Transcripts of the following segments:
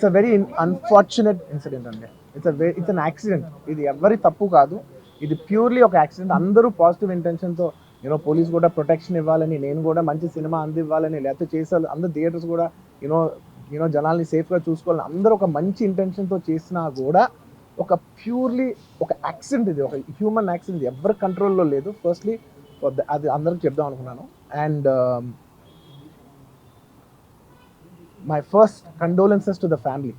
It's a very unfortunate incident అండి. It's an accident. ఇది ఎవరి తప్పు కాదు, ఇది ప్యూర్లీ ఒక యాక్సిడెంట్. అందరూ పాజిటివ్ ఇంటెన్షన్తో పోలీస్ కూడా ప్రొటెక్షన్ ఇవ్వాలని, నేను కూడా మంచి సినిమా అందివ్వాలని, లేకపోతే చేసారు అందరు థియేటర్స్ కూడా జనాల్ని సేఫ్గా చూసుకోవాలని అందరూ ఒక మంచి ఇంటెన్షన్తో చేసినా కూడా ఒక ప్యూర్లీ ఒక యాక్సిడెంట్, ఇది ఒక హ్యూమన్ యాక్సిడెంట్, ఎవరి కంట్రోల్లో లేదు. ఫస్ట్లీ అది అందరికి చెప్దాం అనుకున్నాను. And my first condolences to the family.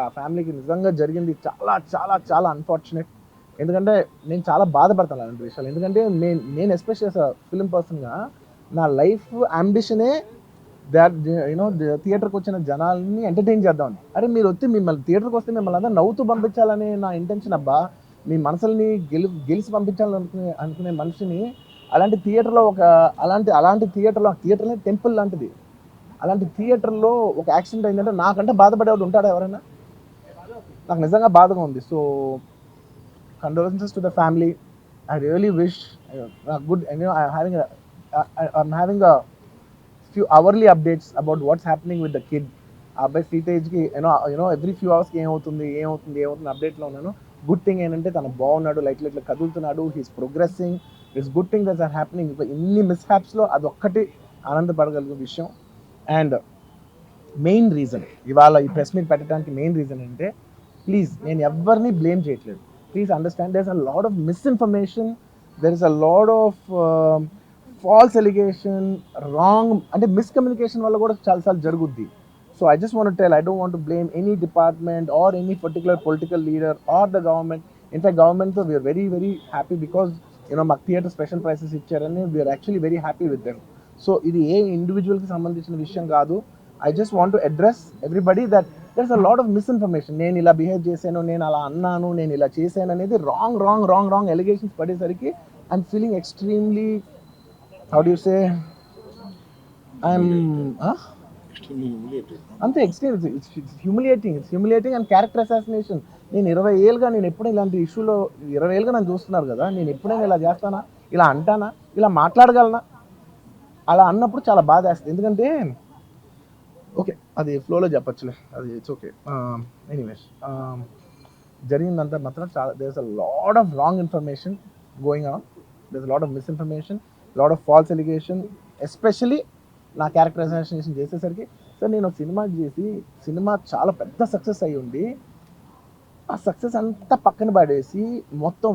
ఆ ఫ్యామిలీకి నిజంగా జరిగింది చాలా చాలా చాలా అన్ఫార్చునేట్. ఎందుకంటే నేను చాలా బాధపడతాను అలాంటి విషయాలు. ఎందుకంటే నేను ఎస్పెషల్ ఫిలిం పర్సన్గా నా లైఫ్ అంబిషనే థియేటర్కి వచ్చిన జనాల్ని ఎంటర్టైన్ చేద్దామని. అరే మీరు వచ్చి మిమ్మల్ని థియేటర్కి వస్తే మిమ్మల్ని అందరూ నవ్వుతూ పంపించాలని నా ఇంటెన్షన్ అబ్బా. మీ మనసుల్ని గెలిచి పంపించాలని అనుకునే మనిషిని అలాంటి థియేటర్లో అలాంటి థియేటర్లో టెంపుల్ లాంటిది, అలాంటి థియేటర్లో ఒక యాక్సిడెంట్ అయిందంటే నాకంటే బాధపడేవాడు ఉంటాడా ఎవరైనా? నాకు నిజంగా బాధగా ఉంది. So condolences to the family. I really wish good. I'm having a few hourly updates about what's happening with the kid. By footage ki every few hours ki ఏమవుతుంది అప్డేట్లో ఉన్నాను. గుడ్ థింగ్ ఏంటంటే తను బాగున్నాడు, లైట్ కదులుతున్నాడు, he's progressing. It's good thing that's are happening. ఇన్ని మిస్హ్యాప్స్లో అదొక్కటి ఆనందపడగలిగే విషయం. అండ్ మెయిన్ రీజన్ ఇవాళ ఈ ప్రెస్ మీట్ పెట్టడానికి మెయిన్ రీజన్ అంటే, ప్లీజ్ నేను ఎవరిని బ్లేమ్ చేయట్లేదు. Please understand, there's a lot of misinformation, there is a lot of false allegation, wrong and miscommunication valla kuda chaala saal jaruguddi. So I just want to tell, I don't want to blame any department or any particular political leader or the government. In fact, government we are very very happy because maku theatre special prices ichcharani, we are actually very happy with them. So ఇది ఏ individual కి సంబంధించిన విషయం కాదు. I just want to address everybody that there's a lot of misinformation. నేను ఇలా behave చేశాను, నేను అలా అన్నాను, నేను ఇలా చేశాను అనేది రాంగ్ ఎలిగేషన్స్ పడేసరికి I'm feeling extremely, how do you say, I'm అంతే it's humiliating and character assassination. నేను 20 ఏళ్ళుగా నేను ఎప్పుడూ ఇలాంటి ఇష్యూలో 20 ఏళ్ళుగా నన్ను చూస్తున్నారు కదా, నేను ఎప్పుడైనా ఇలా చేస్తానా, ఇలా అంటానా, ఇలా మాట్లాడగలనా? అలా అన్నప్పుడు చాలా బాధ వేస్తుంది. ఎందుకంటే ఓకే అది ఫ్లోలో చెప్పచ్చులే, అది ఇట్స్ ఓకే. ఎనీవేస్ జరిగిందంతా మాత్రం చాలా, there is a lot of wrong information going on, there is lot of misinformation, lot of false allegation. Especially నా క్యారెక్టర్ అసాసినేషన్ చేసేసరికి, సార్ నేను సినిమా చేసి సినిమా చాలా పెద్ద సక్సెస్ అయ్యి ఉండి ఆ సక్సెస్ అంతా పక్కన పడేసి మొత్తం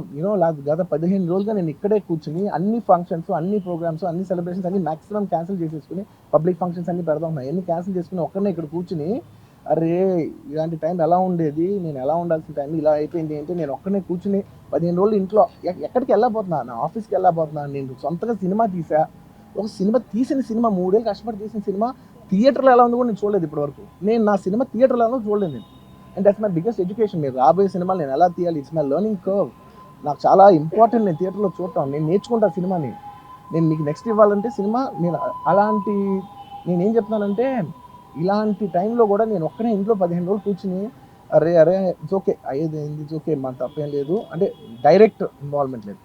గత 15 రోజులుగా నేను ఇక్కడే కూర్చుని అన్ని ఫంక్షన్స్, అన్ని ప్రోగ్రామ్స్, అన్ని సెలబ్రేషన్స్ అన్ని మ్యాక్సిమం క్యాన్సిల్ చేసేసుకుని, పబ్లిక్ ఫంక్షన్స్ అన్ని పెడదాం ఉన్నాయి, అన్ని క్యాన్సిల్ చేసుకుని ఒక్కనే ఇక్కడ కూర్చుని, అరే ఇలాంటి టైం ఎలా ఉండేది, నేను ఎలా ఉండాల్సిన టైం ఇలా అయిపోయింది అంటే, నేను ఒక్కనే కూర్చుని 15 రోజులు ఇంట్లో ఎక్కడికి వెళ్ళబోతున్నా, నా ఆఫీస్కి వెళ్ళబోతున్నా, నేను సొంతగా సినిమా తీసా. ఒక తీసిన సినిమా 3 ఏళ్ళు కష్టపడి తీసిన సినిమా థియేటర్లో ఎలా ఉంది కూడా నేను చూడలేదు ఇప్పటివరకు. నేను నా సినిమా థియేటర్లో చూడలేదు నేను. And that's my biggest education. మీరు రాబోయే సినిమాలు నేను ఎలా తీయాలి, ఇట్స్ మై లెర్నింగ్ కర్వ్. నాకు చాలా ఇంపార్టెంట్ నేను థియేటర్లో చూడటం, నేను నేర్చుకుంటాను సినిమాని. నేను మీకు నెక్స్ట్ ఇవ్వాలంటే సినిమా, నేనేం చెప్తున్నానంటే, ఇలాంటి టైంలో కూడా నేను ఒక్కనే ఇంట్లో 15 రోజులు కూర్చుని, అరే ఇట్స్ ఓకే అయ్యేది ఏంది, ఇట్స్ ఓకే మన తప్పేం లేదు అంటే డైరెక్ట్ ఇన్వాల్వ్మెంట్ లేదు.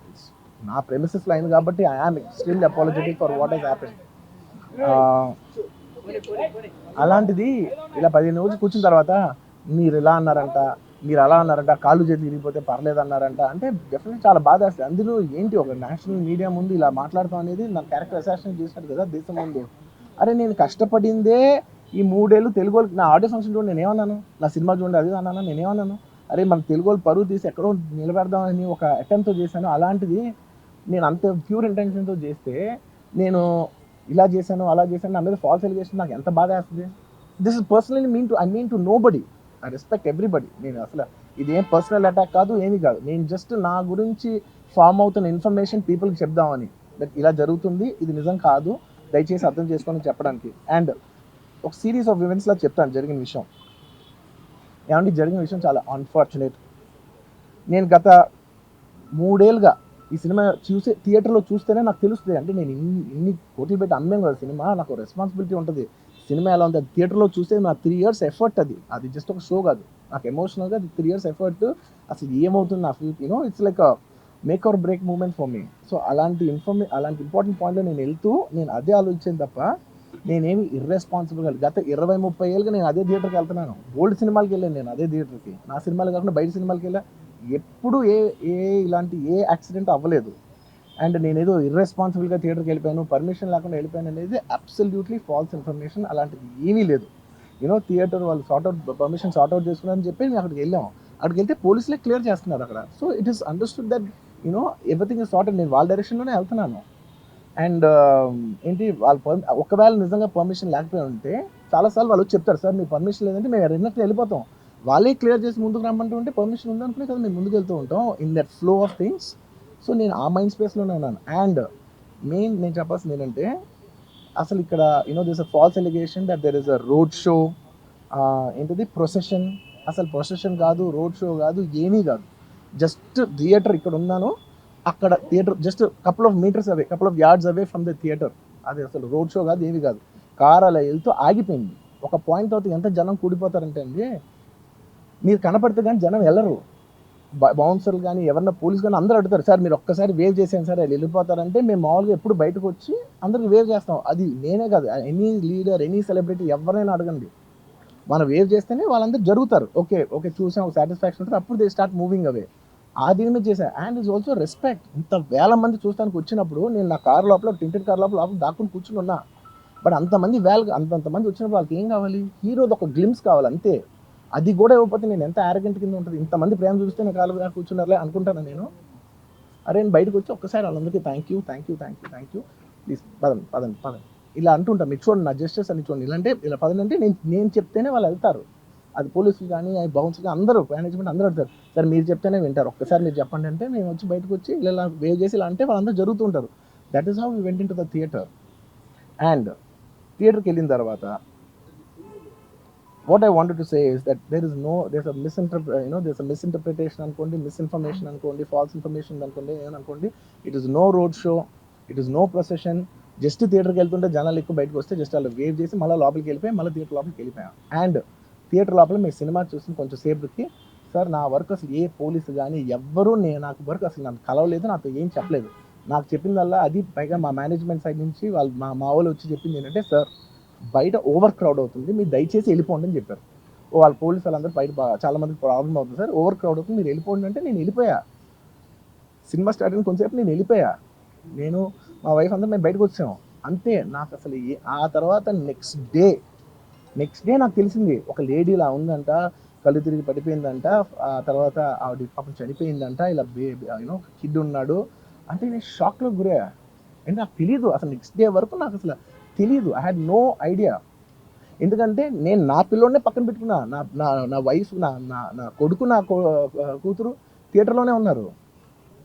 నా ప్రెమిసెస్లో అయింది కాబట్టి I am extremely apologetic for what has happened. అలాంటిది ఇలా 15 రోజులు కూర్చున్న తర్వాత మీరు ఇలా అన్నారంట, మీరు అలా అన్నారంట, కాళ్ళు చేతి విరిగిపోతే పర్లేదు అన్నారంట అంటే డెఫినెట్లీ చాలా బాధ వేస్తుంది. అందులో ఏంటి, ఒక నేషనల్ మీడియా ముందు ఇలా మాట్లాడతాం అనేది నా క్యారెక్టర్ అసాసినేషన్ చేశాడు కదా దేశం ముందు. అరే నేను కష్టపడిందే ఈ 3 ఏళ్ళు తెలుగు వాళ్ళకి. నా ఆడియో ఫంక్షన్ చూడండి, నేనేమన్నాను, నా సినిమా చూడండి అది అన్నాను, నేనేమన్నాను, అరే మన తెలుగు వాళ్ళు పరువు తీసి ఎక్కడో నిలబెడదామని ఒక అటెంప్ట్తో చేశాను. అలాంటిది నేను అంత ప్యూర్ ఇంటెన్షన్తో చేస్తే, నేను ఇలా చేశాను అలా చేశాను, నా మీద ఫాల్స్ ఎలిగేషన్, నాకు ఎంత బాధ వేస్తుంది. This is personally I mean to nobody, I respect everybody. నేను అసలు ఇదేం పర్సనల్ అటాక్ కాదు, ఏమీ కాదు. నేను జస్ట్ నా గురించి ఫామ్ అవుతున్న ఇన్ఫర్మేషన్ పీపుల్కి చెప్దామని, దట్ ఇలా జరుగుతుంది, ఇది నిజం కాదు, దయచేసి అర్థం చేసుకొని చెప్పడానికి. అండ్ ఒక సిరీస్ ఆఫ్ ఈవెంట్స్లో చెప్తాను జరిగిన విషయం. ఏమంటే జరిగిన విషయం చాలా అన్ఫార్చునేట్. నేను గత 3 ఏళ్ళుగా ఈ సినిమా థియేటర్లో చూస్తేనే నాకు తెలుస్తుంది. అంటే నేను ఇన్ని కోట్లు పెట్టి అమ్మాం కదా సినిమా, నాకు రెస్పాన్సిబిలిటీ ఉంటుంది. సినిమా ఎలా ఉంది, అది థియేటర్లో చూస్తే నా 3 years ఎఫర్ట్, అది జస్ట్ ఒక షో కాదు, నాకు ఎమోషనల్గా అది 3 years ఎఫర్ట్. అసలు ఏమవుతుంది నా future, it's like make or break moment for me. So అలాంటి ఇంపార్టెంట్ పాయింట్లో నేను వెళ్తూ నేను అదే ఆలోచించాను తప్ప నేనేమి ఇర్రెస్పాన్సిబుల్గా గత 20-30 ఏళ్ళుగా నేను అదే థియేటర్కి వెళ్తున్నాను. ఓల్డ్ సినిమాలకి వెళ్ళాను నేను అదే థియేటర్కి. నా సినిమాలు కాకుండా బయట సినిమాలకి వెళ్ళా. ఎప్పుడు ఇలాంటి యాక్సిడెంట్ అవ్వలేదు. అండ్ నేనేదో ఇర్రెస్పాన్సిబుల్గా థియేటర్కి వెళ్ళిపోయాను, పర్మిషన్ లేకుండా వెళ్ళిపోయాను అనేది అబ్సల్యూట్లీ ఫాల్స్ ఇన్ఫర్మేషన్. అలాంటిది ఏమీ లేదు. థియేటర్ వాళ్ళు పర్మిషన్ సార్ట్అవుట్ చేసుకున్నారని చెప్పి మేము అక్కడికి వెళ్ళాము. అక్కడికి వెళ్తే పోలీసులే క్లియర్ చేస్తున్నారు అక్కడ. So it is understood that everything is sorted. నేను వాళ్ళ డైరెక్షన్లోనే వెళ్తున్నాను. అండ్ ఏంటి వాళ్ళు ఒకవేళ నిజంగా పర్మిషన్ లేకపోయి ఉంటే చాలాసార్లు వాళ్ళు చెప్తారు, సార్ మీ పర్మిషన్ లేదంటే మేము రెండున్నట్టు వెళ్ళిపోతాం. వాళ్ళే క్లియర్ చేసి ముందుకు రమ్మంటూ ఉంటే పర్మిషన్ ఉందనుకునే కదా మేము ముందుకు వెళ్తూ ఉంటాం in that flow of things. So నేను ఆ మైండ్ స్పేస్లోనే ఉన్నాను. అండ్ నేను చెప్పాల్సింది ఏంటంటే, అసలు ఇక్కడ this a false allegation that there is a road show, ఏంటిది ప్రొసెషన్. అసలు ప్రొసెషన్ కాదు, రోడ్ షో కాదు, ఏమీ కాదు. జస్ట్ థియేటర్ ఇక్కడ ఉన్నాను, అక్కడ theatre just couple of metres away, couple of yards away from the theatre. అది అసలు రోడ్ షో కాదు, ఏమీ కాదు. కార్ అలా వెళ్తూ ఆగిపోయింది. ఒక పాయింట్ అవుతుంది ఎంత జనం కూడిపోతారంటే అండి, మీరు కనపడితే కానీ జనం వెళ్ళరు. బౌన్సర్లు కానీ ఎవరన్నా పోలీస్ కానీ అందరూ అడుగుతారు, సార్ మీరు ఒక్కసారి వేవ్ చేసాను సార్, వెళ్ళిపోతారంటే మేము మామూలుగా ఎప్పుడు బయటకు వచ్చి అందరికి వేవ్ చేస్తాం. అది నేనే కాదు, ఎనీ లీడర్, ఎనీ సెలబ్రిటీ ఎవరైనా అడగండి, మనం వేవ్ చేస్తేనే వాళ్ళందరూ జరుగుతారు. ఓకే ఓకే చూసాం, ఒక సాటిస్ఫాక్షన్ ఉంటుంది, అప్పుడు దే స్టార్ట్ మూవింగ్ అవే. ఆ దీని మీద చేశాను. And is also respect. ఇంత వేల మంది చూస్తానికి వచ్చినప్పుడు నేను నా కార్ లోపల, టింటెడ్ కార్ లోపల దాక్కుని కూర్చుని ఉన్నా. బట్ అంతమంది అంతమంది వచ్చినప్పుడు వాళ్ళకి ఏం కావాలి? హీరోది ఒక గ్లిమ్స్ కావాలి అంతే. అది కూడా ఇవ్వకపోతే నేను ఎంత యారగెంట్ కింద ఉంటుంది. ఇంతమంది ప్రేమ చూస్తే నేను కాలు కూర్చున్నారులే అనుకుంటాను నేను. అరే నేను బయటకు వచ్చి ఒక్కసారి వాళ్ళందరికీ థ్యాంక్ యూ ప్లీజ్ పదండి ఇలా అంటుంటాను. మీరు చూడండి నా జస్టిస్ అని చూడండి. ఇలాంటే ఇలా పదండి అంటే నేను చెప్తేనే వాళ్ళు వెళ్తారు. అది పోలీసులు కానీ బౌన్స్ కానీ అందరూ మేనేజ్మెంట్ అందరూ అడుగుతారు, సార్ మీరు చెప్తేనే వింటారు, ఒక్కసారి మీరు చెప్పండి అంటే మేము వచ్చి బయటకు వచ్చి ఇలా వేవ్ చేసి ఇలా అంటే వాళ్ళందరూ జరుగుతుంటారు. That is how we went in to the theatre. And థియేటర్కి వెళ్ళిన తర్వాత what I wanted to say is that there's a misinterpretation అనుకోండి, మిస్ఇన్ఫర్మేషన్ అనుకోండి, ఫాల్స్ ఇన్ఫర్మేషన్ అనుకోండి, ఏమనుకోండి, it is no road show, it is no procession. Just థియేటర్కి వెళ్తుంటే జనాలు ఎక్కువ బయటకు వస్తే జస్ట్ అలా వేవ్ చేసి మళ్ళీ లోపలికి వెళ్ళిపోయి మళ్ళీ థియేటర్ లోపలికి వెళ్ళిపోయాం. అండ్ థియేటర్ లోపల మీ సినిమా చూసి కొంచెం సేపుకి, సార్ నా వర్క్ అసలు ఏ పోలీసు కానీ ఎవ్వరూ నాకు వర్క్ అసలు నాకు కలవలేదు, నాతో ఏం చెప్పలేదు. నాకు చెప్పిందల్లా అది పైగా మా మేనేజ్మెంట్ సైడ్ నుంచి వాళ్ళు మా వాళ్ళు వచ్చి చెప్పింది ఏంటంటే, సార్ బయట ఓవర్ క్రౌడ్ అవుతుంది, మీరు దయచేసి వెళ్ళిపోండి అని చెప్పారు. వాళ్ళ పోలీసు వాళ్ళందరూ బయట చాలా మందికి ప్రాబ్లం అవుతుంది సార్, ఓవర్ క్రౌడ్ అవుతుంది, మీరు వెళ్ళిపోండి అంటే నేను వెళ్ళిపోయా. సినిమా స్టార్ట్ అయిన కొంచెంసేపు నేను వెళ్ళిపోయా. నేను మా వైఫ్ అందరూ మేము బయటకు వచ్చాము అంతే. నాకు అసలు ఆ తర్వాత నెక్స్ట్ డే నాకు తెలిసింది, ఒక లేడీ ఇలా ఉందంట, కళ్ళు తిరిగి పడిపోయిందంట, ఆ తర్వాత ఆవిడ పాపం చనిపోయిందంట, ఇలా కిడ్ ఉన్నాడు అంటే నేను షాక్లో గురయ్యా. అంటే నాకు తెలియదు అసలు, నెక్స్ట్ డే వరకు నాకు అసలు తెలీదు. I had no idea. ఎందుకంటే నేను నా పిల్లోనే పక్కన పెట్టుకున్నా, నా వైఫ్, నా కొడుకు, నా కూతురు థియేటర్లోనే ఉన్నారు.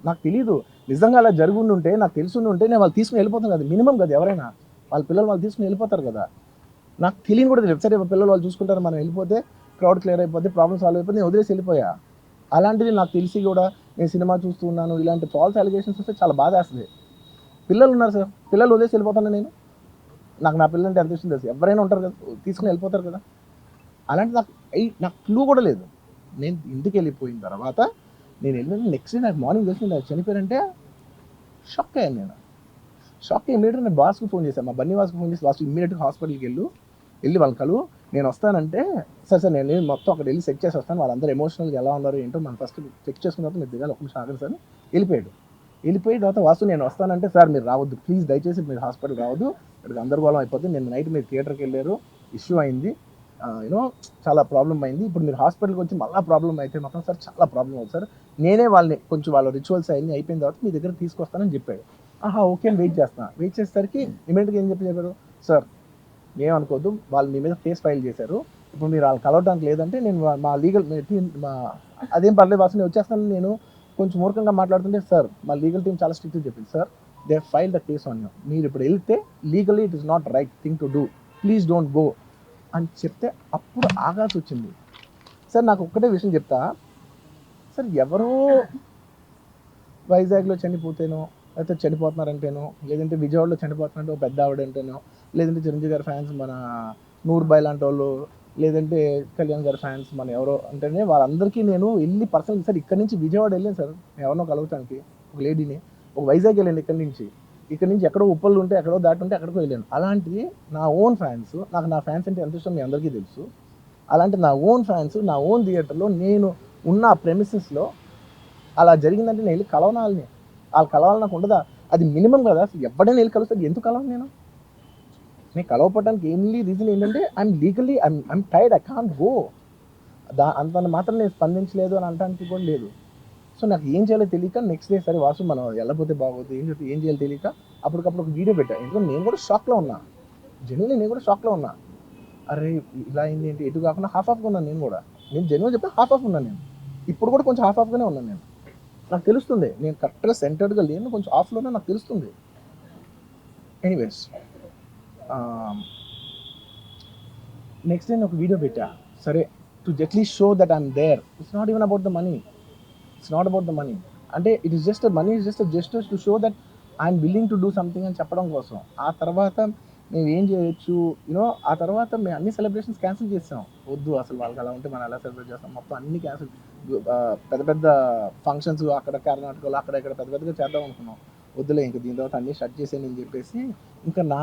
నాకు తెలీదు. నిజంగా అలా జరుగుండి ఉంటే, నాకు తెలుసుండి ఉంటే నేను వాళ్ళు తీసుకుని వెళ్ళిపోతాను కదా, మినిమం కదా, ఎవరైనా వాళ్ళ పిల్లలు వాళ్ళు తీసుకుని వెళ్ళిపోతారు కదా. నాకు తెలియని కూడా తెలియదు. సరే పిల్లలు వాళ్ళు చూసుకుంటారు, మనం వెళ్ళిపోతే క్రౌడ్ క్లియర్ అయిపోతే, ప్రాబ్లమ్ సాల్వ్ అయిపోతే నేను వదిలేసి వెళ్ళిపోయా. అలాంటిది నాకు తెలిసి కూడా నేను సినిమా చూస్తూ ఉన్నాను, ఇలాంటి ఫాల్స్ అలిగేషన్స్ వస్తే చాలా బాధ వేస్తుంది. పిల్లలు ఉన్నారు సార్, పిల్లలు వదిలేసి వెళ్ళిపోతాను నేను. నాకు నా పిల్లలు అంటే ఎంత ఇష్టం తెలుసు, ఎవరైనా ఉంటారు కదా, తీసుకుని వెళ్ళిపోతారు కదా. అలాంటి నాకు క్లూ కూడా లేదు. నేను ఇంటికి వెళ్ళిపోయిన తర్వాత నేను వెళ్ళిన నెక్స్ట్ డే నాకు మార్నింగ్ తెలిసి నాకు చనిపోయారంటే షాక్ అయ్యాను నేను. షాక్ అయ్యి ఇమీడియట్గా నేను బాస్కి ఫోన్ చేశాను, మా బన్నీ బాస్కి ఫోన్ చేసి, బాస్ ఇమీడియట్గా హాస్పిటల్కి వెళ్ళి వాళ్ళ కలు, నేను వస్తానంటే సార్ నేను మొత్తం అక్కడ వెళ్ళి చెక్ చేసి వస్తాను, వాళ్ళందరూ ఎమోషనల్గా ఎలా ఉన్నారు ఏంటో మనం ఫస్ట్ చెక్ చేసుకున్న తర్వాత మీరు దిగాలి, ఒక్క నిమిషం ఆగండి సార్. వెళ్ళిపోయిన తర్వాత వాసు నేను వస్తానంటే, సార్ మీరు రావద్దు ప్లీజ్, దయచేసి మీరు హాస్పిటల్ రావద్దు, ఇక్కడ గందరగోళం అయిపోతుంది, నేను నైట్ మీరు థియేటర్కి వెళ్ళారు, ఇష్యూ అయింది, చాలా ప్రాబ్లం అయింది, ఇప్పుడు మీరు హాస్పిటల్కి వచ్చి మళ్ళీ ప్రాబ్లం అయితే మాత్రం సార్ చాలా ప్రాబ్లం అవుతుంది సార్, నేనే కొంచెం వాళ్ళ రిచువల్స్ అన్నీ అయిపోయిన తర్వాత మీ దగ్గర తీసుకొస్తానని చెప్పాడు. ఓకే అని వెయిట్ చేసేసరికి ఇమీడియట్గా ఏం చెప్పారు, సార్ ఏమనుకోవద్దు, వాళ్ళు మీ మీద కేసు ఫైల్ చేశారు, ఇప్పుడు మీరు వాళ్ళు కలవడానికి లేదంటే నేను మా లీగల్ టీం అదేం పర్లేదు వాసు నేను వచ్చేస్తాను, నేను కొంచెం మూర్ఖంగా మాట్లాడుతుంటే, సార్ మా లీగల్ టీం చాలా స్ట్రిక్ట్గా చెప్పింది, sir they file the case on you, మీరు ఇప్పుడు వెళ్తే legally it is not right thing to do, please don't go అని చెప్తే అప్పుడు ఆగాల్సి వచ్చింది. సార్ నాకు ఒక్కటే విషయం చెప్తా సార్, ఎవరో వైజాగ్లో చనిపోతేనో, లేకపోతే చనిపోతున్నారంటేనో, లేదంటే విజయవాడలో చనిపోతున్నారంటే ఒక పెద్ద ఆవిడంటేనో, లేదంటే చిరంజీవి గారి ఫ్యాన్స్ మన నూర్బాయ్ లాంటి వాళ్ళు, లేదంటే కళ్యాణ్ గారి ఫ్యాన్స్ మన ఎవరో అంటేనే వాళ్ళందరికీ నేను వెళ్ళి పర్సనల్ సార్ ఇక్కడ నుంచి విజయవాడ వెళ్ళాను సార్ ఎవరినో కలవటానికి, ఒక లేడీని, ఒక వైజాగ్ వెళ్ళాను ఇక్కడ నుంచి, ఇక్కడ నుంచి ఎక్కడో ఉప్పలు ఉంటే ఎక్కడో దాటుంటే ఎక్కడికో వెళ్ళాను. అలాంటిది నా ఓన్ ఫ్యాన్స్, నాకు నా ఫ్యాన్స్ అంటే ఎంత ఇష్టం మీ అందరికీ తెలుసు. అలాంటి నా ఓన్ ఫ్యాన్స్ నా ఓన్ థియేటర్లో నేను ఉన్న ప్రెమిసెస్లో అలా జరిగిందంటే నేను వెళ్ళి కలవనాలని, వాళ్ళు కలవాలి నాకు ఉండదా? అది మినిమం కదా. అసలు ఎవడైనా వెళ్ళి కలుస్తుంది, ఎందుకు కలవను నేను కలవపడడానికి ఓన్లీ రీజన్ ఏంటంటే I'm legally I'm tired, I can't go. అంత మాత్రం నేను స్పందించలేదు అని అనడానికి కూడా లేదు. సో నాకు ఏం చేయాలో తెలియక నెక్స్ట్ డే సరే వాసు మనం వెళ్ళకపోతే బాగోదు, ఏం చేయాలో తెలియక అప్పటికప్పుడు ఒక వీడియో పెట్టాను. ఎందుకంటే నేను కూడా షాక్లో ఉన్నా, జెన్యున్లీ నేను కూడా షాక్లో ఉన్నా. అరే ఇలా అయింది ఏంటి, ఎటు కాకుండా హాఫ్ ఆఫ్గా ఉన్నాను నేను కూడా. నేను జెన్యున్ చెప్తే హాఫ్ ఆఫ్ ఉన్నాను నేను, ఇప్పుడు కూడా కొంచెం హాఫ్ ఆఫ్గానే ఉన్నాను నేను. నాకు తెలుస్తుంది నేను కరెక్ట్గా సెంటర్డ్గా లేను, కొంచెం ఆఫ్లోనే నాకు తెలుస్తుంది. ఎనీవేస్ నెక్స్ట్ నేను ఒక వీడియో పెట్టా, సరే to at least show that I'm there. It's not even about the money, it's not about the money. అంటే it is just money is just gestures to show that I'm willing to do something అని చెప్పడం కోసం. ఆ తర్వాత మేము ఏం చేయొచ్చు you know, ఆ తర్వాత మేము అన్ని సెలబ్రేషన్స్ క్యాన్సిల్ చేసాం. వద్దు అసలు వాళ్ళకి అలా ఉంటే మనం ఎలా సెలబ్రేట్ చేస్తాం, మొత్తం అన్ని క్యాన్సిల్. పెద్ద పెద్ద ఫంక్షన్స్ అక్కడ కర్ణాటకలో అక్కడ ఇక్కడ పెద్ద పెద్దగా చేద్దాం అనుకున్నాం. వద్దులే ఇంకా దీని తర్వాత అన్నీ షట్ చేసేయని అని చెప్పేసి ఇంకా నా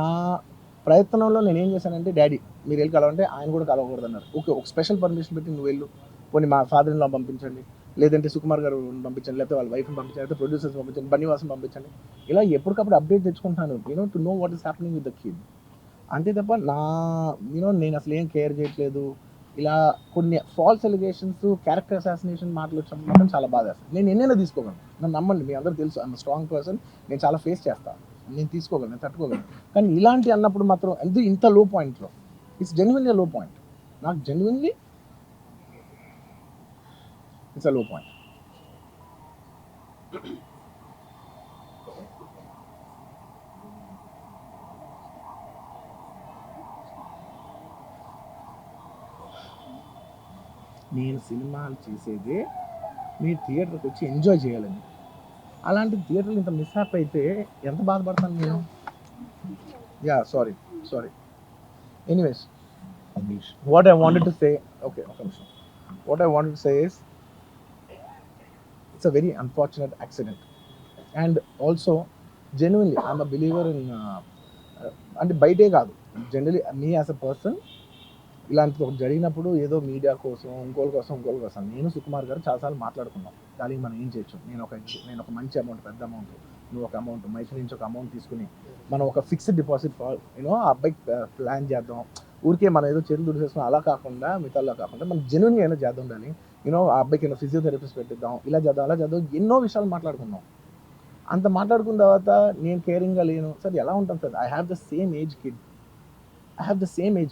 ప్రయత్నంలో నేను ఏం చేశానంటే, డాడీ మీరు వెళ్ళి కలవంటే ఆయన కూడా కలవకూడదు అన్నారు. ఓకే ఒక స్పెషల్ పర్మిషన్ పెట్టి నువ్వు వెళ్ళు, పోనీ మా ఫాదర్ ఇన్ లా పంపించండి, లేదంటే సుకుమార్ గారు పంపించండి, లేకపోతే వాళ్ళ వైఫ్ని పంపించండి, లేకపోతే ప్రొడ్యూసర్స్ పంపించండి, బన్నీవాసం పంపించండి. ఇలా ఎప్పటికప్పుడు అప్డేట్ తెచ్చుకుంటాను to know what is happening with the kid. అంతే తప్ప నేను అసలు ఏం కేర్ చేయట్లేదు. ఇలా కొన్ని ఫాల్స్ ఎలిగేషన్స్, క్యారెక్టర్ అసాసినేషన్ మాటలు వచ్చినప్పుడు మాత్రం చాలా బాధ వేస్తాను. నేను ఎన్నైనా తీసుకోగలను, నన్ను నమ్మండి, మీ అందరూ తెలుసు ఐఎమ్ స్ట్రాంగ్ పర్సన్, నేను చాలా ఫేస్ చేస్తాను, నేను తీసుకోగలను, నేను తట్టుకోగలను. కానీ ఇలాంటి అన్నప్పుడు మాత్రం ఇంత లో పాయింట్లో, ఇట్స్ జెన్యున్లీ లో పాయింట్. నాకు జెన్యున్లీ ఇట్స్ అ లో పాయింట్. నేను సినిమాలు చేసేదే మీరు థియేటర్కి వచ్చి ఎంజాయ్ చేయాలని. అలాంటి థియేటర్లు ఇంత మిస్హాప్ అయితే ఎంత బాధపడతాను నేను. Yeah sorry. Anyways what I wanted to say, okay ఒక నిమిషం. What I wanted to say is it's a very unfortunate accident. And also genuinely I'm a believer in, అంటే బయటే కాదు, generally me as a person ఇలాంటిది ఒకటి జరిగినప్పుడు ఏదో media కోసం ఇంకోళ్ళ కోసం నేను సుకుమార్ గారు చాలాసార్లు మాట్లాడుకున్నాం, దానికి మనం ఏం చేయొచ్చు. నేను ఒక మంచి అమౌంట్, పెద్ద అమౌంట్, నువ్వు ఒక అమౌంట్, మైసూర్ నుంచి ఒక అమౌంట్ తీసుకుని మనం ఒక ఫిక్స్డ్ డిపాజిట్ ఆ అబ్బాయికి ప్లాన్ చేద్దాం. ఊరికే మనం ఏదో చేతులు దుడిసేసుకుని అలా కాకుండా, మిగతాలా కాకుండా మనం జెన్యున్గా ఏదో చేద్దాం. దాన్ని ఆ అబ్బాయికి ఫిజియోథెరపిస్ట్ పెట్టిద్దాం, ఇలా చేద్దాం అలా చేద్దాం, ఎన్నో విషయాలు మాట్లాడుకున్నాం. అంత మాట్లాడుకున్న తర్వాత నేను కేరింగ్గా లేను సార్, ఎలా ఉంటాను sir? I have the same age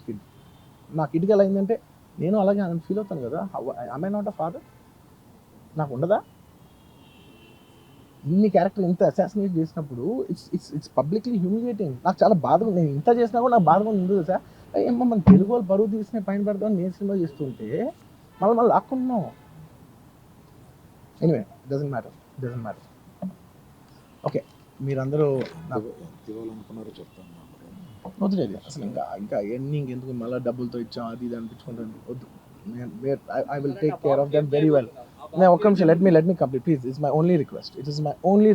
kid. నా కిడ్కి ఎలా అయిందంటే నేను అలాగే ఫీల్ అవుతాను కదా. I not a father? నాకు ఉండదా? ఇన్ని క్యారెక్టర్ ఇంత అసాసినేట్ చేసినప్పుడు ఇట్స్ పబ్లిక్లీ హ్యూమిలియేటింగ్. నాకు చాలా బాధగా, నేను ఇంత చేసినా కూడా నాకు బాధగా ఉంది సార్. ఏమో మన తెలుగు వాళ్ళు బరువు తీసిన పైన పెడదామని నేను సినిమా చేస్తుంటే మళ్ళీ లాక్కున్నాం. Anyway doesn't matter. ఓకే మీరందరూ నాకు ఇవ్వాలనుకున్నారో చెప్తాను. వద్దులేదు అసలు, ఇంకా ఎన్ని ఇంకెందుకు మళ్ళీ డబ్బులతో ఇచ్చాం అది ఇది అనిపించుకుంటాను, వద్దు. I will take care of them very well. నేను ఒక్క నిమిషం, let me complete please. It's my only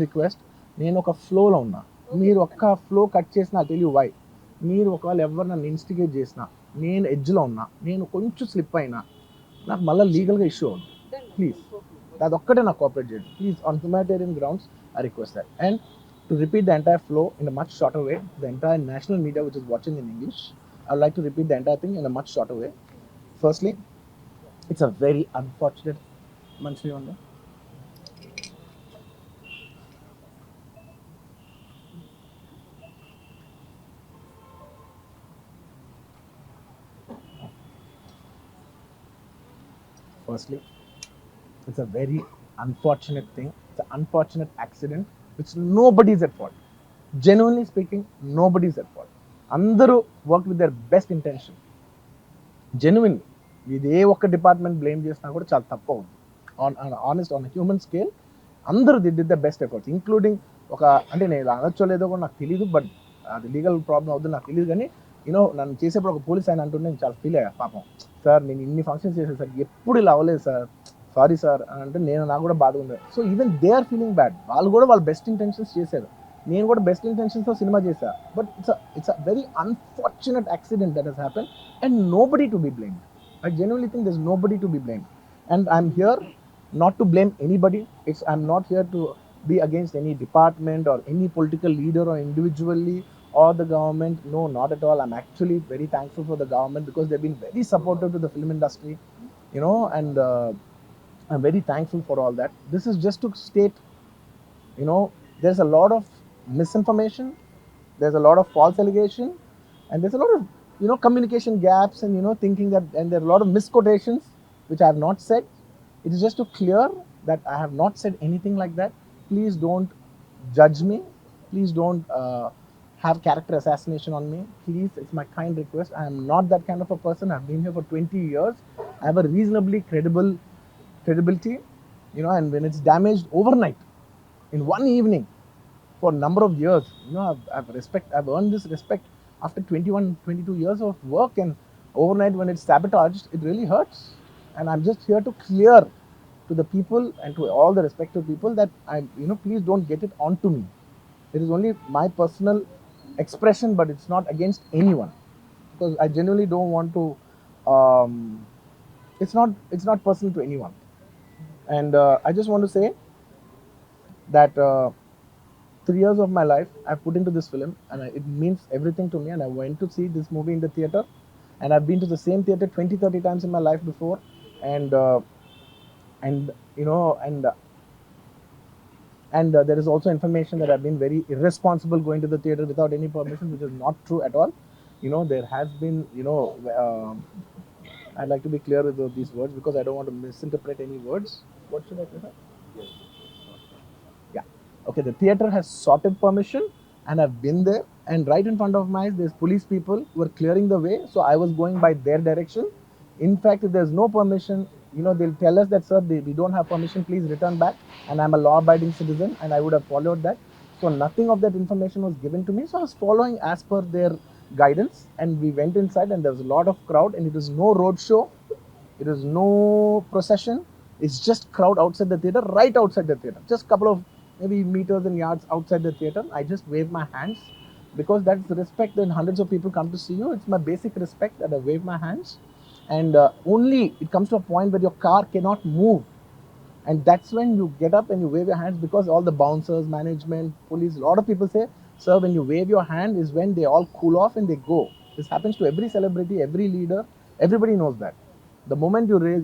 request. నేను ఒక ఫ్లోలో ఉన్నా, మీరు ఒక్క ఫ్లో కట్ చేసినా ఐ టెల్ యూ వై. మీరు ఒకవేళ ఎవరు నన్ను ఇన్స్టిగేట్ చేసినా, నేను ఎడ్జ్లో ఉన్నా, నేను కొంచెం స్లిప్ అయినా నాకు మళ్ళీ లీగల్గా ఇష్యూ అవుతుంది. ప్లీజ్ అదొక్కటే నాకు కోఆపరేట్ చేయండి please. On humanitarian grounds I request that. And to repeat the entire flow in a much shorter way, the entire national media which is watching in English, I would like to repeat the entire thing in a much shorter way. Firstly, it's a very unfortunate Manchuri Wanda. Firstly, it's a very unfortunate thing. It's an unfortunate accident which nobody is at fault. Genuinely speaking, nobody is at fault. అందరూ work with their best intention. Genuinely ఇదే ఒక్క department blame చేసినా కూడా చాలా తప్పు అవుతుంది. On human scale అందరూ did the best efforts, including అంటే నేను అనొచ్చో లేదో కూడా నాకు తెలియదు, బట్ అది లీగల్ ప్రాబ్లం అవుతుంది నాకు తెలియదు. కానీ నన్ను చేసేప్పుడు ఒక పోలీస్ ఆయన అంటుంటే నేను చాలా ఫీల్ అయ్యా. పాపం సార్ నేను ఇన్ని ఫంక్షన్స్ చేశాను సార్, ఎప్పుడు ఇలా అవ్వలేదు సార్, సారీ సార్ అని అంటే నాకు కూడా బాధ ఉంది. So even they are feeling bad. వాళ్ళు కూడా వాళ్ళ బెస్ట్ ఇంటెన్షన్స్ చేశారు, నేను కూడా బెస్ట్ ఇంటెన్షన్స్తో సినిమా చేశా, but it's a very unfortunate accident that has happen and nobody to be blamed. I genuinely think there's nobody to be blamed. And I'm here not to blame anybody. I'm not here to be against any department or any political leader or individually or the government. No, not at all. I'm actually very thankful for the government because they've been very supportive to the film industry, and I'm very thankful for all that. This is just to state, there's a lot of misinformation, there's a lot of false allegation, and there's a lot of communication gaps, and thinking that, and there are a lot of misquotations which I have not said. It is just to clear that I have not said anything like that. Please don't judge me. Please don't have character assassination on me. Please, it's my kind request. I am not that kind of a person. I've been here for 20 years. I have a reasonably credibility, and when it's damaged overnight, in one evening, for a number of years, I've earned this respect after 21, 22 years of work, and overnight when it's sabotaged, it really hurts. And I'm just here to clear to the people and to all the respective people that please don't get it onto me. It is only my personal expression, but it's not against anyone, because I genuinely don't want to. It's not personal to anyone. And I just want to say that 3 years of my life I've put into this film, and it means everything to me. And I went to see this movie in the theater, and I've been to the same theater 20, 30 times in my life before, and and you know and there is also information that I've been very irresponsible going to the theater without any permission, which is not true at all. There has been, I'd like to be clear with these words because I don't want to misinterpret any words. What should I prefer? Yeah. Okay, the theater has sorted permission, and I've been there, and right in front of my eyes, there's police people who are clearing the way. So I was going by their direction. In fact, if there's no permission, they'll tell us that, sir, we don't have permission, please return back. And I'm a law abiding citizen, and I would have followed that. So nothing of that information was given to me. So I was following as per their guidance, and we went inside, and there was a lot of crowd, and it was no road show, it was no procession. It's just crowd outside the theater, right outside the theater, just a couple of maybe meters and yards outside the theater. I just wave my hands because that's the respect. When hundreds of people come to see you, it's my basic respect that I wave my hands. And only it comes to a point where your car cannot move, and that's when you get up and you wave your hands, because all the bouncers, management, police, a lot of people say, sir, when you wave your hand is when they all cool off and they go. This happens to every celebrity, every leader, everybody knows that. The moment you raise,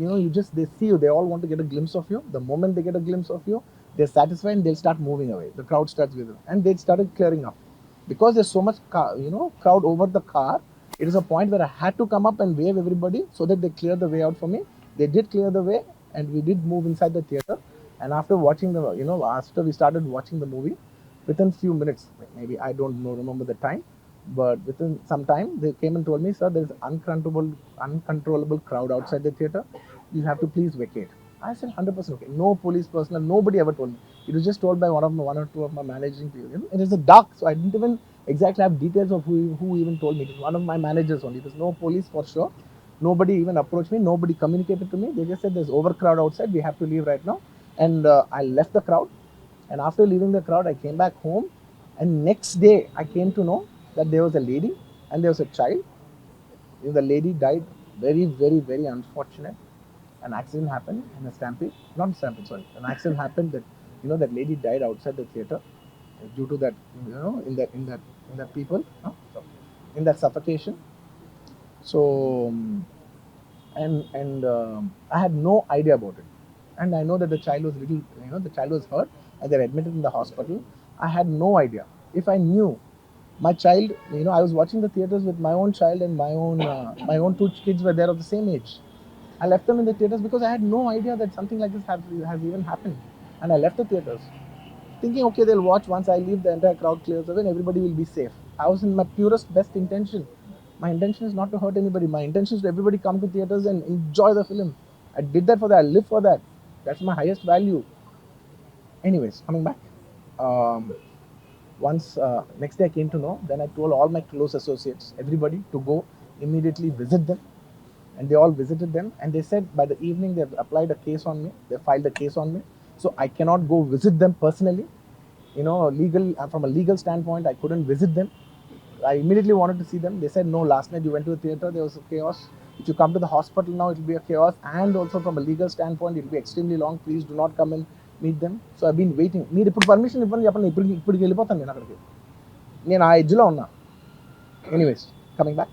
they see you, they all want to get a glimpse of you. The moment they get a glimpse of you, they're satisfied and they'll start moving away. The crowd starts with them, and they started clearing up. Because there's so much crowd over the car, it is a point where I had to come up and wave everybody so that they clear the way out for me. They did clear the way, and we did move inside the theater. And after watching after we started watching the movie, within few minutes, maybe I don't know, remember the time, but within some time, they came and told me, sir, there is uncontrollable crowd outside the theater. You have to please vacate. I said 100% okay. No police personnel, nobody ever told me. It was just told by one or two of my managing people. It is a dark, so I didn't even exactly have details of who even told me. It was one of my managers only. It was no police for sure. Nobody even approached me. Nobody communicated to me. They just said there's overcrowd outside. We have to leave right now. And I left the crowd. And after leaving the crowd, I came back home. And next day, I came to know that there was a lady and there was a child. The lady died. Very, very, very unfortunate. An accident happened in a stampede. Not stampede, sorry. An accident happened that that lady died outside the theater due to that. In that people, in that suffocation. So I had no idea about it, and I know that the child was the child was hurt, and they're admitted in the hospital. I had no idea. If I knew my child, I was watching the theaters with my own child, and my own two kids were there of the same age. I left them in the theaters because I had no idea that something like this has even happened, and I left the theaters thinking, okay, they'll watch. Once I leave, the entire crowd clears away and everybody will be safe. I was in my purest, best intention. My intention is not to hurt anybody. My intention is to everybody come to theaters and enjoy the film. I did that for that. I live for that. That's my highest value. Anyways, coming back. Once next day I came to know, then I told all my close associates, everybody, to go immediately visit them. And they all visited them, and they said by the evening they've applied a case on me. They filed a case on me. So I cannot go visit them personally. from a legal standpoint, I couldn't visit them. I immediately wanted to see them. They said, no, last night you went to the theater, there was a chaos. If you come to the hospital now, it will be a chaos. And also from a legal standpoint, it will be extremely long. Please do not come and meet them. So I've been waiting. మీరు ఇప్పుడు permission ఇవ్వండి చెప్పండి, ఇప్పటికి వెళ్ళిపోతాను నేను అక్కడికి. నేను ఆ ఎడ్జ్లో ఉన్నా. Anyways, coming back.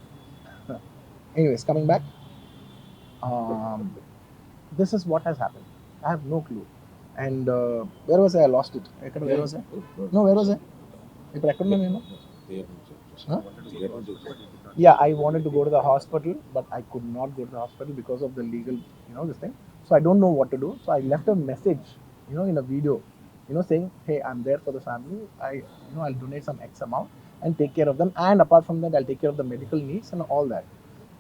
This is what has happened. I have no clue. And where was I? I lost it. Where was I? No, where was I? ఇప్పుడు ఎక్కడున్నా నేను? Huh? Yeah, I wanted to go to the hospital, but I could not go to the hospital because of the legal, this thing. So I don't know what to do. So I left a message, in a video, saying, hey, I'm there for the family. I'll donate some X amount and take care of them. And apart from that, I'll take care of the medical needs and all that.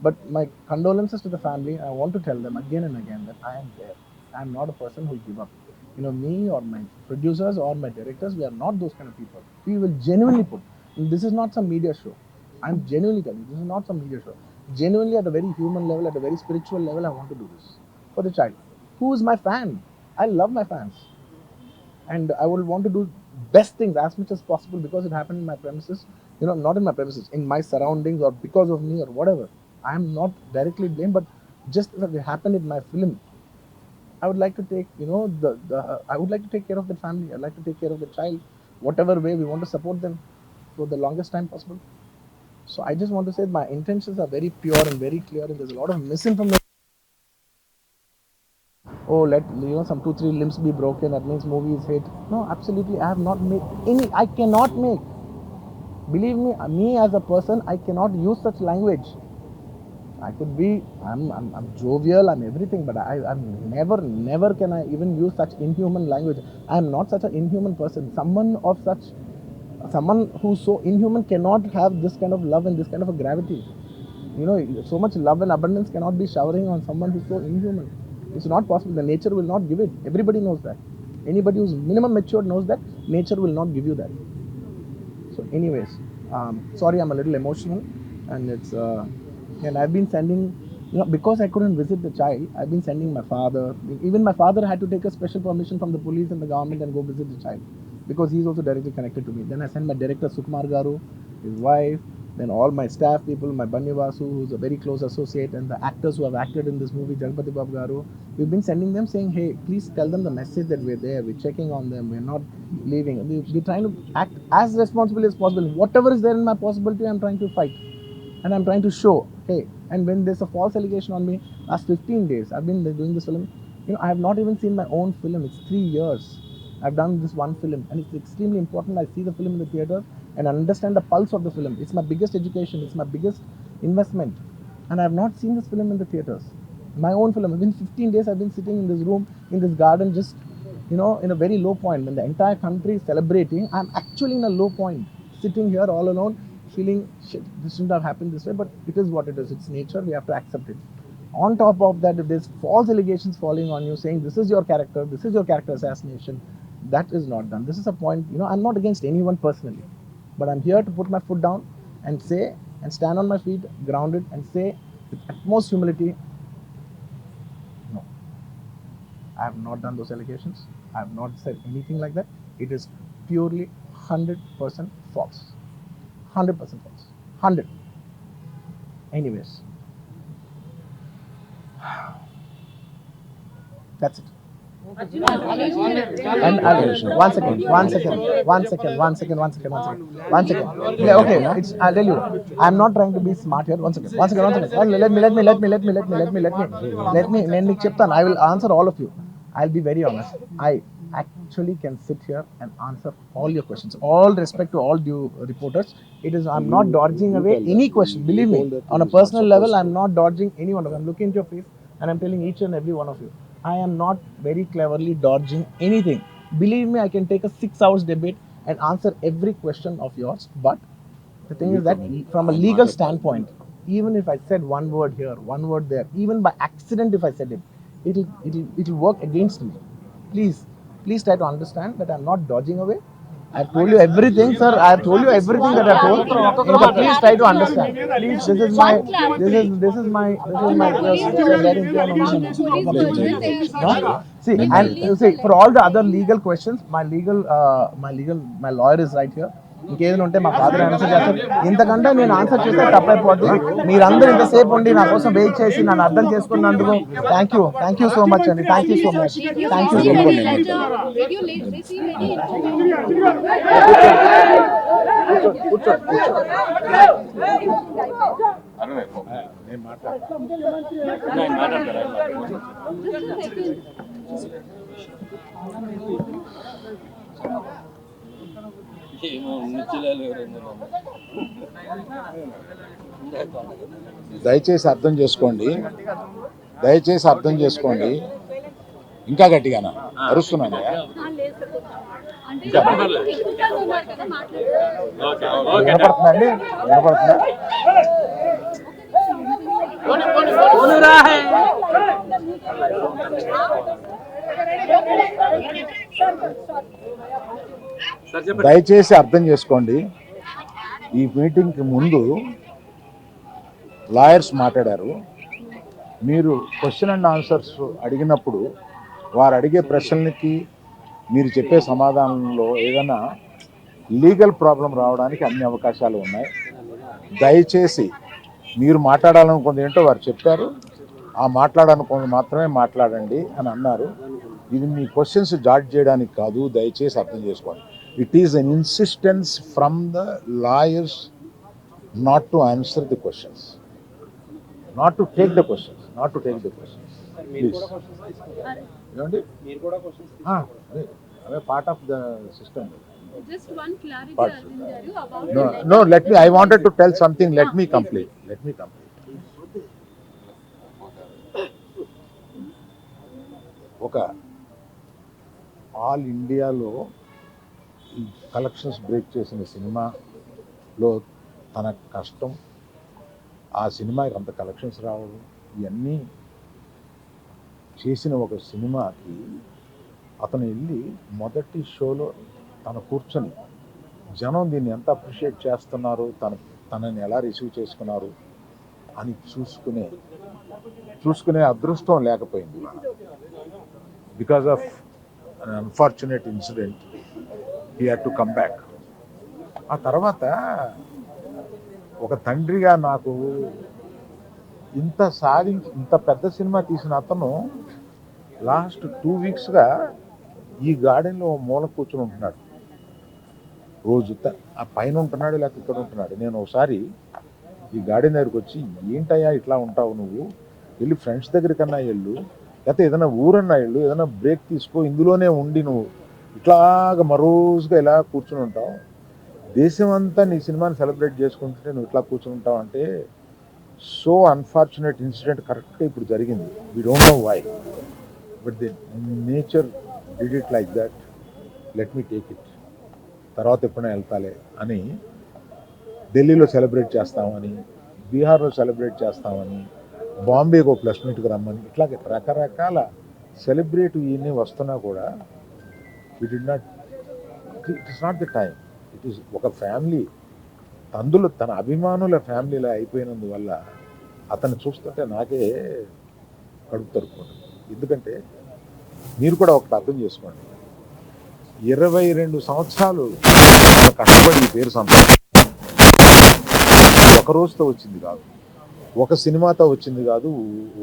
But my condolences to the family. I want to tell them again and again that I am there. I'm not a person who will give up. Me or my producers or my directors, we are not those kind of people. We will genuinely put. This is not some media show. I'm genuinely telling you, this is not some media show. Genuinely, at a very human level, at a very spiritual level, I want to do this for the child. Who is my fan? I love my fans. And I will want to do best things as much as possible because it happened in my premises, not in my premises, in my surroundings or because of me or whatever. I am not directly blamed, but just if it happened in my film, I would like to take, I would like to take care of the family. I'd like to take care of the child, whatever way we want to support them for the longest time possible. So I just want to say my intentions are very pure and very clear, and there's a lot of misinformation. Oh, let some 2-3 limbs be broken, that means movie is hit. No, absolutely, I have not made any. I cannot make. Believe me as a person, I cannot use such language. I could be, I'm jovial, I'm everything, but I'm never can I even use such inhuman language. I am not such an inhuman person. Someone who's so inhuman cannot have this kind of love and this kind of a gravity. So much love and abundance cannot be showering on someone who's so inhuman. It's not possible. The nature will not give it. Everybody knows that. Anybody who's minimum matured knows that nature will not give you that. So anyways, sorry, I'm a little emotional, and and I've been sending, because I couldn't visit the child, I've been sending my father. Even my father had to take a special permission from the police and the government and go visit the child, because he's also directly connected to me. Then I sent my director Sukumar Garu, his wife, then all my staff people, my Banni Vasu, who's a very close associate, and the actors who have acted in this movie, Jaganpati Babu Garu. We've been sending them saying, hey, please tell them the message that we're there, we're checking on them, we're not leaving. We're trying to act as responsibly as possible. Whatever is there in my possibility, I'm trying to fight. And I'm trying to show, hey, and when there's a false allegation on me, last 15 days, I've been doing this film. I have not even seen my own film. It's 3 years. I've done this one film, and it's extremely important. I see the film in the theater and understand the pulse of the film. It's my biggest education. It's my biggest investment. And I have not seen this film in the theaters. My own film. Within 15 days, I've been sitting in this room, in this garden, just, in a very low point. When the entire country is celebrating, I'm actually in a low point, sitting here all alone, feeling, shit, this shouldn't have happened this way, but it is what it is. It's nature. We have to accept it. On top of that, if there's false allegations falling on you, saying this is your character assassination, that is not done. This is a point, I'm not against anyone personally, but I'm here to put my foot down and say, and stand on my feet, grounded, and say with utmost humility, no, I have not done those allegations. I have not said anything like that. It is purely 100% false. 100% false. 100. Anyways, that's it. And one second. Yeah, okay. I'll tell you. I'm not trying to be smart here. One second. Let me. I will answer all of you. I'll be very honest. I actually can sit here and answer all your questions. All respect to all due reporters. I'm not dodging away any question. Believe me, on a personal level, I'm not dodging any one of them. I'm looking into your face and I'm telling each and every one of you, I am not very cleverly dodging anything. Believe me, I can take a 6 hours debate and answer every question of yours. But the thing is that from a legal standpoint, even if I said one word here, one word there, even by accident if I said it, it'll work against me. Please try to understand that I'm not dodging away. I've told you everything, sir. I've told you everything that I've told. Please try to understand. Please, this is my. See, and see, for all the other legal questions, my lawyer is right here. ఇంకేదైనా ఉంటే మా father answer చేస్తారు. ఇంతకంటే నేను answer చేస్తే తప్పైపోద్ది. మీరందరూ ఇంతసేపు ఉండి నా కోసం వెయిట్ చేసి నన్ను అర్థం చేసుకున్నందుకు థ్యాంక్ యూ సో మచ్ అండి. Thank you so much. దయచేసి అర్థం చేసుకోండి. ఇంకా గట్టిగానా అరుస్తున్నాను? వినపడుతుందండి? వినపడుతుందా? దయచేసి అర్థం చేసుకోండి. ఈ మీటింగ్కి ముందు లాయర్స్ మాట్లాడారు. మీరు క్వశ్చన్ అండ్ ఆన్సర్స్ అడిగినప్పుడు వారు అడిగే ప్రశ్నలకి మీరు చెప్పే సమాధానంలో ఏదైనా లీగల్ ప్రాబ్లం రావడానికి అన్ని అవకాశాలు ఉన్నాయి. దయచేసి మీరు మాట్లాడాలనుకుంది ఏంటో వారు చెప్పారు. ఆ మాట్లాడాలనుకుంది మాత్రమే మాట్లాడండి అని అన్నారు. ఇది మీ క్వశ్చన్స్ జాడ్జ్ చేయడానికి కాదు. దయచేసి అర్థం చేసుకోండి. It is an insistence from the lawyers not to answer the questions, not to take the questions, please. ఏమండి? అవే part of the system. Just one clarity, about No, let me, I wanted to tell something. Let me complete. ఒక all ఇండియాలో ఈ collections break చేసిన సినిమాలో తన కష్టం, ఆ సినిమాకి అంత కలెక్షన్స్ రావడం, ఇవన్నీ చేసిన ఒక సినిమాకి అతను వెళ్ళి మొదటి షోలో తను కూర్చొని జనం దీన్ని ఎంత అప్రిషియేట్ చేస్తున్నారు, తనని ఎలా రిసీవ్ చేసుకున్నారు అని చూసుకునే అదృష్టం లేకపోయింది. Because of an unfortunate incident he had to come back. ఆ తర్వాత ఒక తండ్రిగా నాకు ఇంత పెద్ద సినిమా తీసిన అతను లాస్ట్ 2 వీక్స్గా ఈ గార్డెన్లో మూల కూర్చొని ఉంటున్నాడు. రోజు ఆ పైన ఉంటున్నాడు, లేకపోతే ఇక్కడ ఉంటున్నాడు. నేను ఒకసారి ఈ గార్డెన్ దగ్గరికి వచ్చి, ఏంటయ్యా ఇట్లా ఉంటావు నువ్వు, వెళ్ళి ఫ్రెండ్స్ దగ్గరికన్నా వెళ్ళు, లేకపోతే ఏదైనా ఊరన్నా వెళ్ళు, ఏదైనా బ్రేక్ తీసుకో, ఇందులోనే ఉండి నువ్వు ఇట్లాగ మరోజుగా ఇలా కూర్చుని ఉంటావు, దేశం అంతా నీ సినిమాని సెలబ్రేట్ చేసుకుంటుంటే నువ్వు ఇట్లా కూర్చుని ఉంటావు అంటే, సో అన్ఫార్చునేట్ ఇన్సిడెంట్ కరెక్ట్గా ఇప్పుడు జరిగింది. We don't know why, but the nature did it like that. Let me take it, తర్వాత ఎప్పుడైనా వెళ్తాలే అని ఢిల్లీలో సెలబ్రేట్ చేస్తామని, బీహార్లో సెలబ్రేట్ చేస్తామని, బాంబేకి ఒక ప్లస్ మీట్కి రమ్మని, ఇట్లాగే రకరకాల సెలబ్రేట్ ఇవన్నీ వస్తున్నా కూడా it is not the time. It is ఒక ఫ్యామిలీ, అందులో తన అభిమానుల ఫ్యామిలీలో అయిపోయినందువల్ల అతన్ని చూస్తుంటే నాకే కడుపు తరుపుకుంటుంది. ఎందుకంటే మీరు కూడా ఒకటి అర్థం చేసుకోండి, 22 సంవత్సరాలు కష్టపడి ఈ పేరు సంపాదించారు. ఒక రోజుతో వచ్చింది కాదు, ఒక సినిమాతో వచ్చింది కాదు,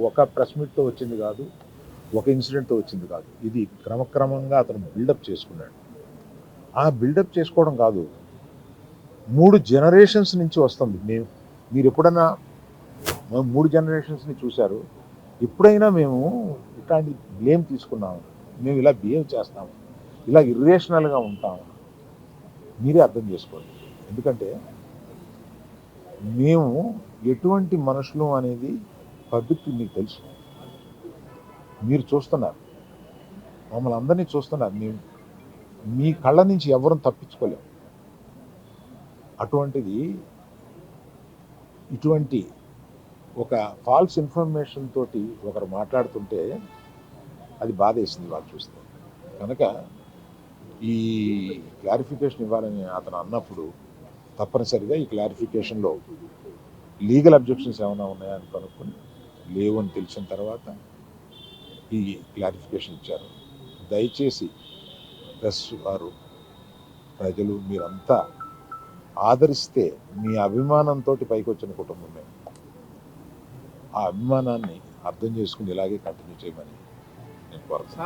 ఒక ప్రెస్ మీట్తో వచ్చింది కాదు, ఒక ఇన్సిడెంట్తో వచ్చింది కాదు. ఇది క్రమక్రమంగా అతను బిల్డప్ చేసుకున్నాడు. ఆ బిల్డప్ చేసుకోవడం కాదు, 3 జనరేషన్స్ నుంచి వస్తుంది. మీరు ఎప్పుడన్నా 3 జనరేషన్స్ని చూశారు? ఎప్పుడైనా మేము ఇట్లాంటి బ్లేమ్ తీసుకున్నాము, మేము ఇలా బిహేవ్ చేస్తాము, ఇలా ఇర్రేషనల్గా ఉంటాము? మీరే అర్థం చేసుకోండి. ఎందుకంటే మేము ఎటువంటి మనుషులు అనేది పబ్లిక్ మీకు తెలుసు, మీరు చూస్తున్నారు, మమ్మల్ని అందరినీ చూస్తున్నారు. మీ కళ్ళ నుంచి ఎవరూ తప్పించుకోలేము. అటువంటిది ఇటువంటి ఒక ఫాల్స్ ఇన్ఫర్మేషన్ తోటి ఒకరు మాట్లాడుతుంటే అది బాధేసింది వాళ్ళు చూస్తే. కనుక ఈ క్లారిఫికేషన్ ఇవ్వాలని అతను అన్నప్పుడు తప్పనిసరిగా ఈ క్లారిఫికేషన్లో లీగల్ అబ్జెక్షన్స్ ఏమైనా ఉన్నాయని కనుక్కొని లేవు అని తెలిసిన తర్వాత ఈ క్లారిఫికేషన్ ఇచ్చారు. దయచేసి ప్రెస్ వారు, ప్రజలు మీరంతా ఆదరిస్తే మీ అభిమానంతో పైకి వచ్చిన కుటుంబం మేము. ఆ అభిమానాన్ని అర్థం చేసుకుని ఇలాగే కంటిన్యూ చేయమని నేను కోరుతున్నాను.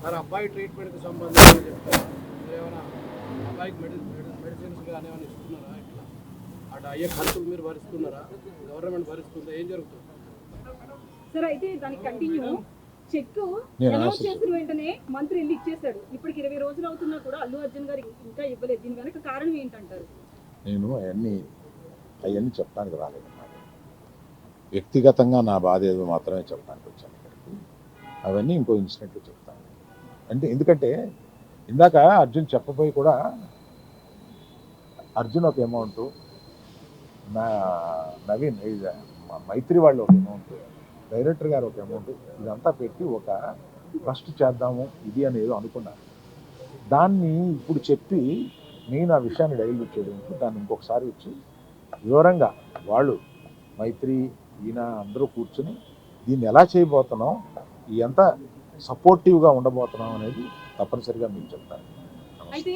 సార్ అబ్బాయి ట్రీట్మెంట్కి సంబంధించి చెప్తారు. ఏమైనా అబ్బాయికి మెడిసిన్స్ కానీ ఏమైనా ఇస్తున్నారా? ఇట్లా అటు అయ్యే ఖర్చులు మీరు భరిస్తున్నారా? గవర్నమెంట్ భరిస్తుందా? ఏం జరుగుతుంది? సార్ అయితే దానికి కంటిన్యూ చెక్ నేను అనౌన్స్ ఆశిస్తున్నాను. చేసిన వెంటనే మంత్రి వెళ్ళి ఇచ్చేసాడు. ఇప్పటికి 20 రోజులు అవుతున్నా కూడా అల్లు అర్జున్ గారు ఇంకా ఇవ్వలేదు. దీని వెనక కారణం ఏంటంటారు? నేను అవన్నీ చెప్పడానికి రాలేదు. వ్యక్తిగతంగా నా బాధ ఏదో మాత్రమే చెప్పడానికి వచ్చాను ఇక్కడికి. అవన్నీ ఇంకో ఇన్సిడెంట్లో చెప్తాను. ఎందుకంటే ఇందాక అర్జున్ చెప్పబోయి కూడా అర్జున్ ఒక అమౌంట్, నవీన్ మైత్రి వాళ్ళు ఒక అమౌంట్, డైరెక్టర్ గారు ఒక అమౌంట్, ఇదంతా పెట్టి ఒక ట్రస్ట్ చేద్దాము ఇది అనేది అనుకున్నాను. దాన్ని ఇప్పుడు చెప్పి నేను ఆ విషయాన్ని డైల్యూట్ చేయడానికి దాన్ని ఇంకొకసారి వచ్చి వివరంగా వాళ్ళు మైత్రి ఈయన అందరూ కూర్చుని దీన్ని ఎలా చేయబోతున్నాం, ఎంత సపోర్టివ్గా ఉండబోతున్నాం అనేది తప్పనిసరిగా మీకు చెప్తాను. అయితే